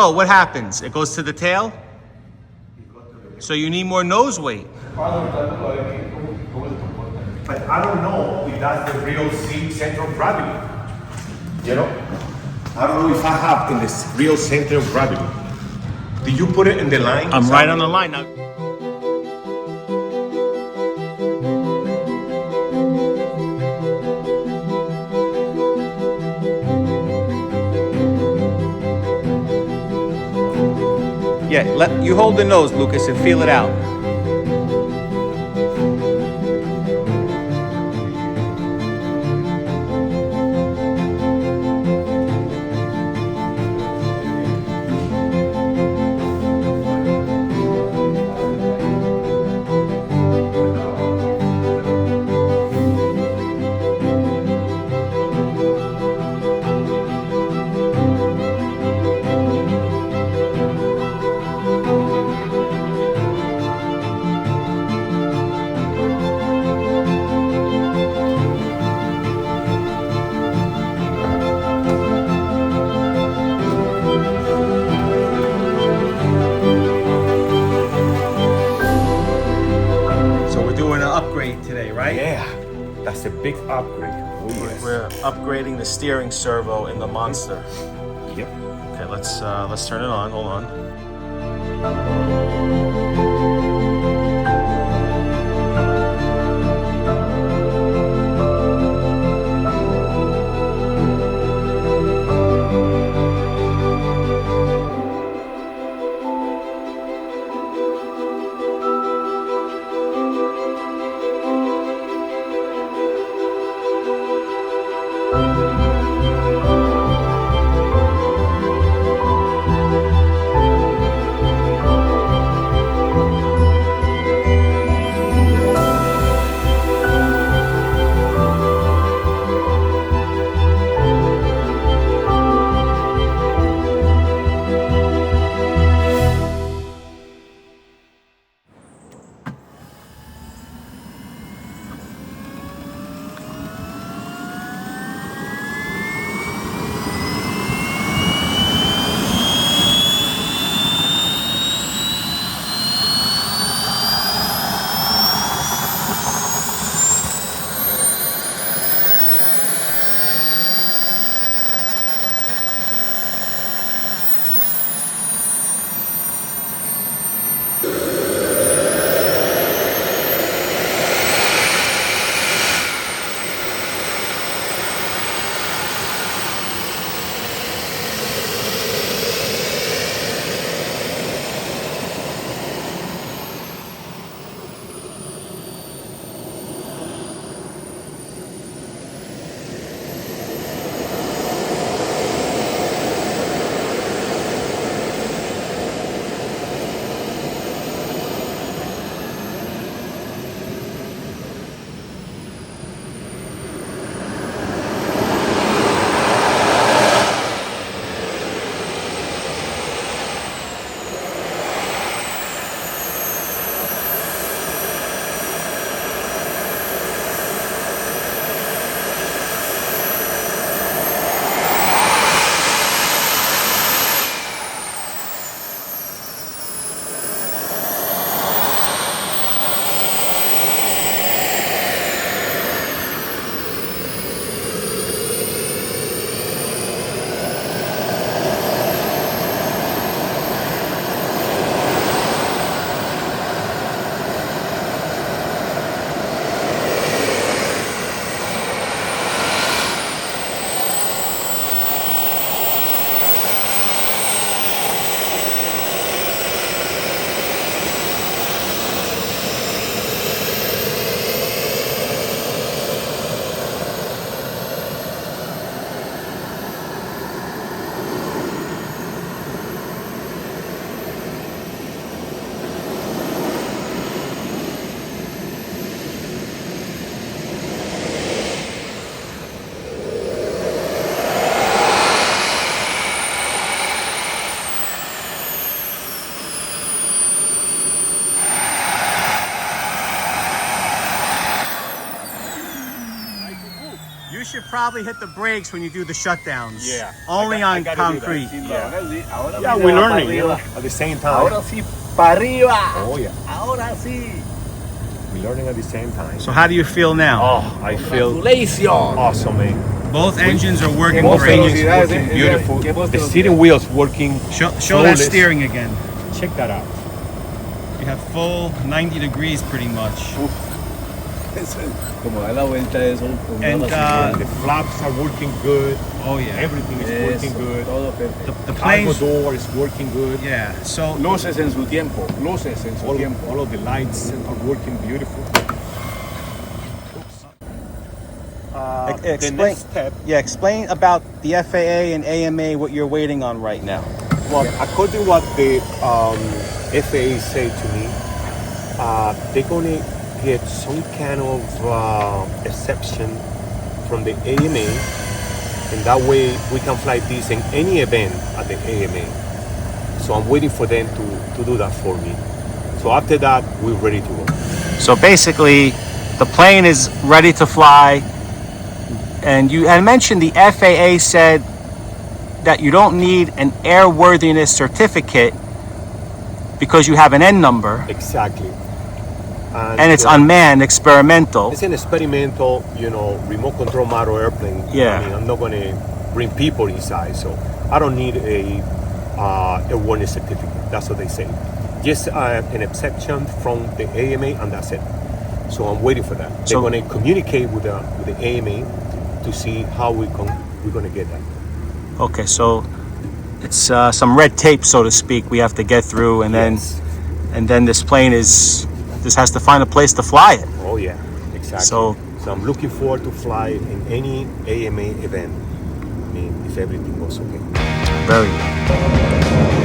go, what happens? It goes to the tail? So you need more nose weight. But I don't know if that's the real center of gravity. You know? I don't know if I have in this real center of gravity. Did you put it in the line? I'm right on the line now. Yeah, let you hold the nose, Lucas, and feel it out. Upgrade today, right? Yeah, that's a big upgrade. Oh, yes. We're upgrading the steering servo in the Monster. Yep. Okay, let's turn it on. Hold on. should probably hit the brakes when you do the shutdowns. Yeah. Only I on gotta do that. concrete. Ahora sí, ahora Yeah, sí we're se va pa' learning, you know, arriba. at the same time. Ahora sí, para arriba. Oh yeah, Ahora sí. we're learning at the same time. So how do you feel now? Oh, I feel Congratulations. awesome, man. Both engines are working Both great. engines working beautiful. The steering wheel's working. Show that flawless. steering again. Check that out. You have full 90 degrees pretty much. Como da la vuelta eso. And The flaps are working good. oh yeah, Everything is working good. Todo perfecto. the Cargo planes. door is working good. Yeah. So Luces en su tiempo. Luces en su tiempo. All of the lights are working beautiful. The explain. next step, Yeah, explain about the FAA and AMA what you're waiting on right now. well, according to what the FAA said to me, they're gonna get some kind of exception from the AMA, and that way we can fly this in any event at the AMA. So I'm waiting for them to do that for me. So after that, we're ready to go. So basically, the plane is ready to fly. And you had mentioned the FAA said that you don't need an airworthiness certificate because you have an N number Exactly. and it's unmanned, experimental. It's an experimental, you know, remote control model airplane. Yeah. I mean, I'm not going to bring people inside, so I don't need a airworthiness certificate. That's what they say. Just an exception from the AMA, and that's it. So I'm waiting for that. They're So- going to communicate with the AMA to see how we're going to get that. Okay, so it's some red tape, so to speak, we have to get through, and Yes. then this plane just has to find a place to fly it. Oh yeah, exactly. So- So I'm looking forward to fly in any AMA event. I mean, if everything goes okay. Very good.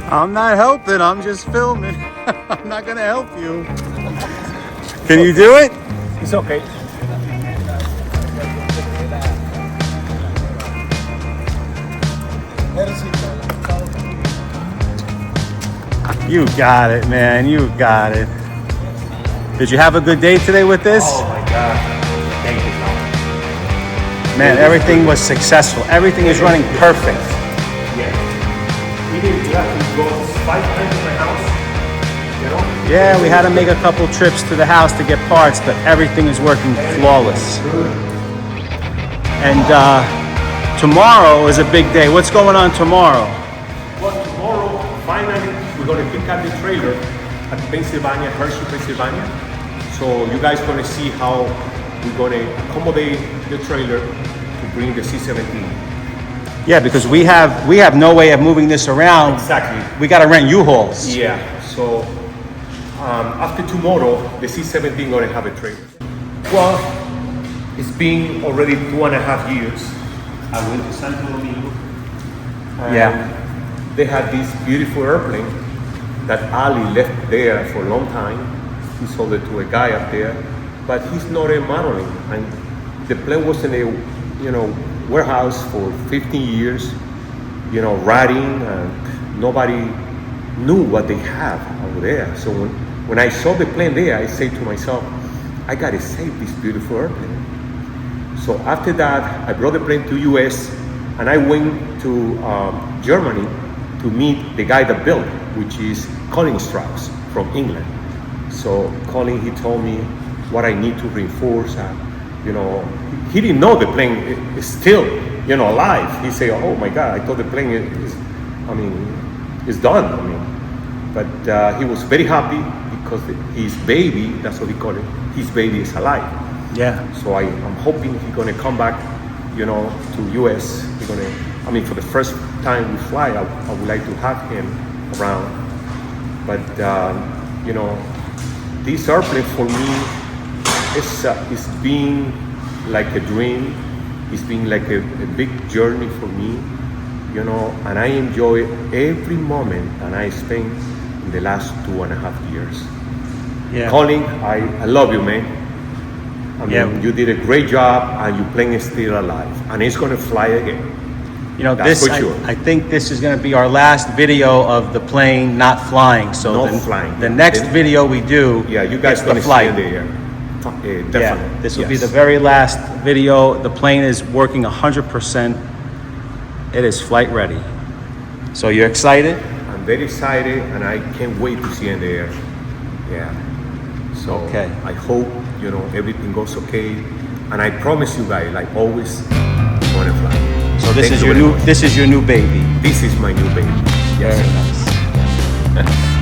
I'm not helping, I'm just filming. I'm not gonna help you. Can you do it? It's okay. You got it, man. You got it. Did you have a good day today with this? Oh my God. Thank you, Tom. Man, everything was successful. Everything is running perfect. Yeah. We didn't have to go 5 times to my house. You know? Yeah, we had to make a couple trips to the house to get parts, but everything is working flawless. And tomorrow is a big day. What's going on tomorrow? Well, tomorrow, finally, we're going to pick up the trailer at Pennsylvania, Hershey, Pennsylvania. So you guys going to see how we're going to accommodate the trailer to bring the C17. Yeah, because we have no way of moving this around. Exactly. We got to rent U-Hauls. Yeah. So after tomorrow, the C17 going to have a trailer. Well, it's been already 2.5 years. I went to Santo Domingo. And Yeah. They had this beautiful airplane that Ali left there for a long time. He sold it to a guy up there, but he's not a modeling. And the plane was in a, warehouse for 15 years, riding, and nobody knew what they have over there. So when I saw the plane there, I said to myself, I gotta save this beautiful airplane. So after that, I brought the plane to US, and I went to Germany to meet the guy that built, which is Colin Strauss from England. So Colin, he told me what I need to reinforce. He didn't know the plane is still, alive. He said, "Oh my God, I thought the plane is done." But he was very happy because his baby, that's what he called it, his baby is alive. Yeah. So I'm hoping he's gonna come back, to US. For the first time we fly, I would like to have him around. But this airplane for me it's been like a dream. It's been like a big journey for me. you know, and I enjoy every moment that I spent in the last 2.5 years. Yeah. Colin, I love you, man. I mean, Yeah. you did a great job, and your plane is still alive, and it's gonna fly again. You know, That's this for sure. I think this is going to be our last video of the plane not flying. So Not flying. the next Then- video we do, Yeah, you guys is gonna the see flight. in the air. Definitely. Yeah, this will be Yes. the very last video. The plane is working 100%. It is flight ready. So you're excited? I'm very excited, and I can't wait to see in the air. Yeah. So Okay. I hope, you know, everything goes okay, and I promise you guys, like always, I'm gonna fly. So this Thank is you your very new much. this is your new baby. This is my new baby. Yes. Very nice.